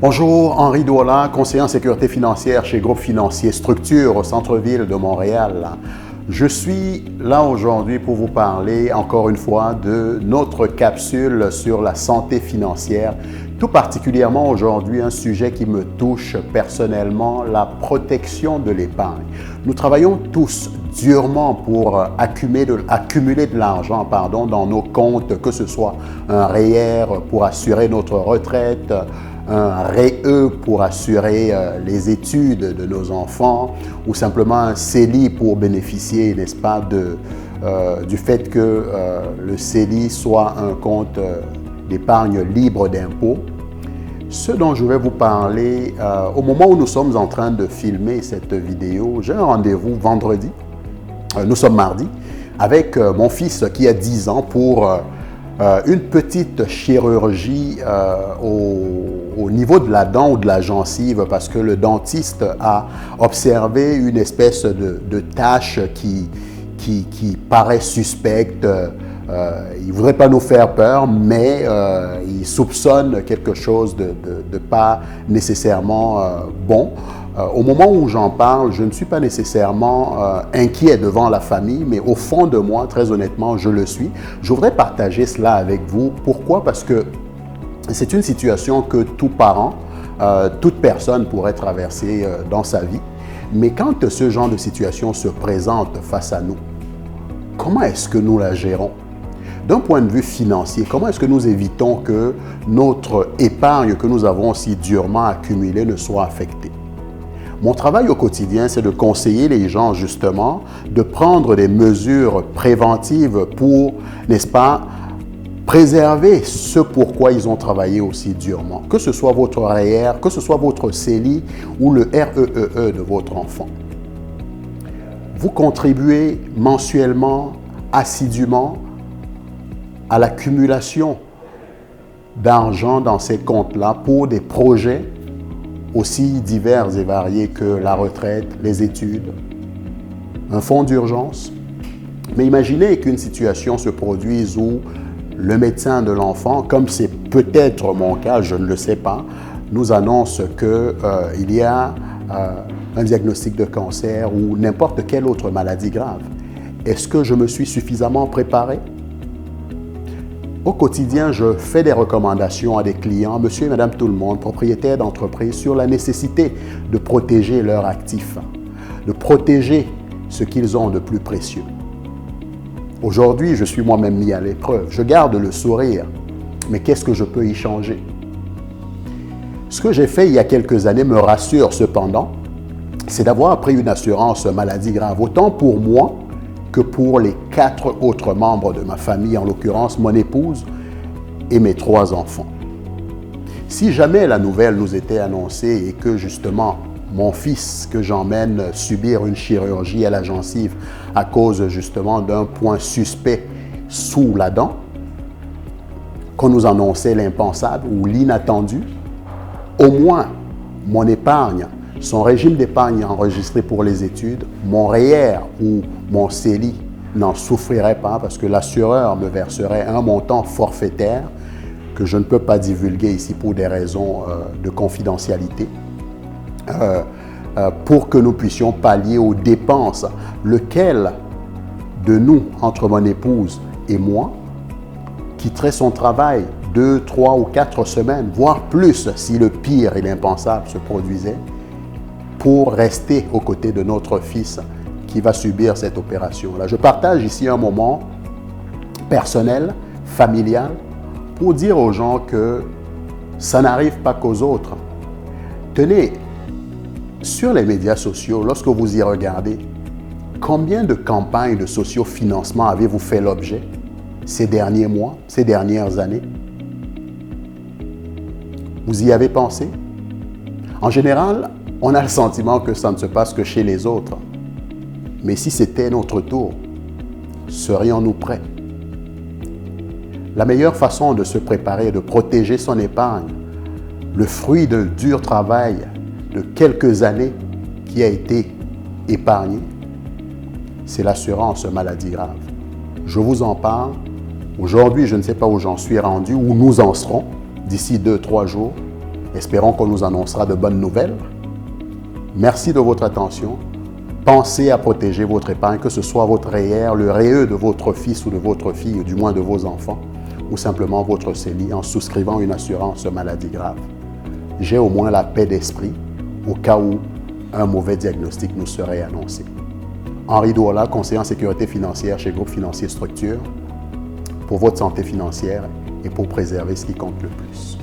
Bonjour, Henri Douala, conseiller en sécurité financière chez Groupe Financier Structure au centre-ville de Montréal. Je suis là aujourd'hui pour vous parler encore une fois de notre capsule sur la santé financière, tout particulièrement aujourd'hui un sujet qui me touche personnellement, la protection de l'épargne. Nous travaillons tous durement pour accumuler de l'argent dans nos comptes, que ce soit un REER pour assurer notre retraite, un REE pour assurer les études de nos enfants ou simplement un CELI pour bénéficier, n'est-ce pas, du fait que le CELI soit un compte d'épargne libre d'impôts. Ce dont je vais vous parler, au moment où nous sommes en train de filmer cette vidéo, j'ai un rendez-vous vendredi, nous sommes mardi, avec mon fils qui a 10 ans pour une petite chirurgie au niveau de la dent ou de la gencive parce que le dentiste a observé une espèce de tache qui paraît suspecte. Il ne voudrait pas nous faire peur, mais il soupçonne quelque chose de pas nécessairement bon. Au moment où j'en parle, je ne suis pas nécessairement inquiet devant la famille, mais au fond de moi, très honnêtement, je le suis. Je voudrais partager cela avec vous. Pourquoi? Parce que c'est une situation que tout parent, toute personne pourrait traverser dans sa vie. Mais quand ce genre de situation se présente face à nous, comment est-ce que nous la gérons? D'un point de vue financier, comment est-ce que nous évitons que notre épargne que nous avons si durement accumulée ne soit affectée? Mon travail au quotidien, c'est de conseiller les gens justement de prendre des mesures préventives pour, n'est-ce pas, préserver ce pourquoi ils ont travaillé aussi durement. Que ce soit votre REER, que ce soit votre CELI ou le REEE de votre enfant. Vous contribuez mensuellement, assidûment à l'accumulation d'argent dans ces comptes-là pour des projets aussi divers et variés que la retraite, les études, un fonds d'urgence. Mais imaginez qu'une situation se produise où le médecin de l'enfant, comme c'est peut-être mon cas, je ne le sais pas, nous annonce qu'il y a un diagnostic de cancer ou n'importe quelle autre maladie grave. Est-ce que je me suis suffisamment préparé? Au quotidien, je fais des recommandations à des clients, monsieur et madame tout le monde, propriétaires d'entreprises, sur la nécessité de protéger leurs actifs, de protéger ce qu'ils ont de plus précieux. Aujourd'hui, je suis moi-même mis à l'épreuve. Je garde le sourire, mais qu'est-ce que je peux y changer? Ce que j'ai fait il y a quelques années me rassure cependant, c'est d'avoir pris une assurance maladie grave, autant pour moi que pour les 4 autres membres de ma famille, en l'occurrence mon épouse et mes 3 enfants. Si jamais la nouvelle nous était annoncée et que justement mon fils, que j'emmène subir une chirurgie à la gencive à cause justement d'un point suspect sous la dent, qu'on nous annonçait l'impensable ou l'inattendu, au moins mon épargne, son régime d'épargne enregistré pour les études, mon REER ou mon CELI n'en souffrirait pas parce que l'assureur me verserait un montant forfaitaire que je ne peux pas divulguer ici pour des raisons de confidentialité, pour que nous puissions pallier aux dépenses. Lequel de nous, entre mon épouse et moi, quitterait son travail 2, 3 ou 4 semaines, voire plus si le pire et l'impensable se produisait, pour rester aux côtés de notre fils qui va subir cette opération-là. Je partage ici un moment personnel, familial, pour dire aux gens que ça n'arrive pas qu'aux autres. Tenez, sur les médias sociaux, lorsque vous y regardez, combien de campagnes de sociofinancement avez-vous fait l'objet ces derniers mois, ces dernières années? Vous y avez pensé? En général, on a le sentiment que ça ne se passe que chez les autres. Mais si c'était notre tour, serions-nous prêts? La meilleure façon de se préparer, de protéger son épargne, le fruit d'un dur travail de quelques années qui a été épargné, c'est l'assurance maladie grave. Je vous en parle. Aujourd'hui, je ne sais pas où j'en suis rendu, où nous en serons d'ici 2-3 jours. Espérons qu'on nous annoncera de bonnes nouvelles. Merci de votre attention. Pensez à protéger votre épargne, que ce soit votre REER, le REE de votre fils ou de votre fille, ou du moins de vos enfants, ou simplement votre CELI en souscrivant une assurance maladie grave. J'ai au moins la paix d'esprit au cas où un mauvais diagnostic nous serait annoncé. Henri Douala, conseiller en sécurité financière chez Groupe Financier Structure, pour votre santé financière et pour préserver ce qui compte le plus.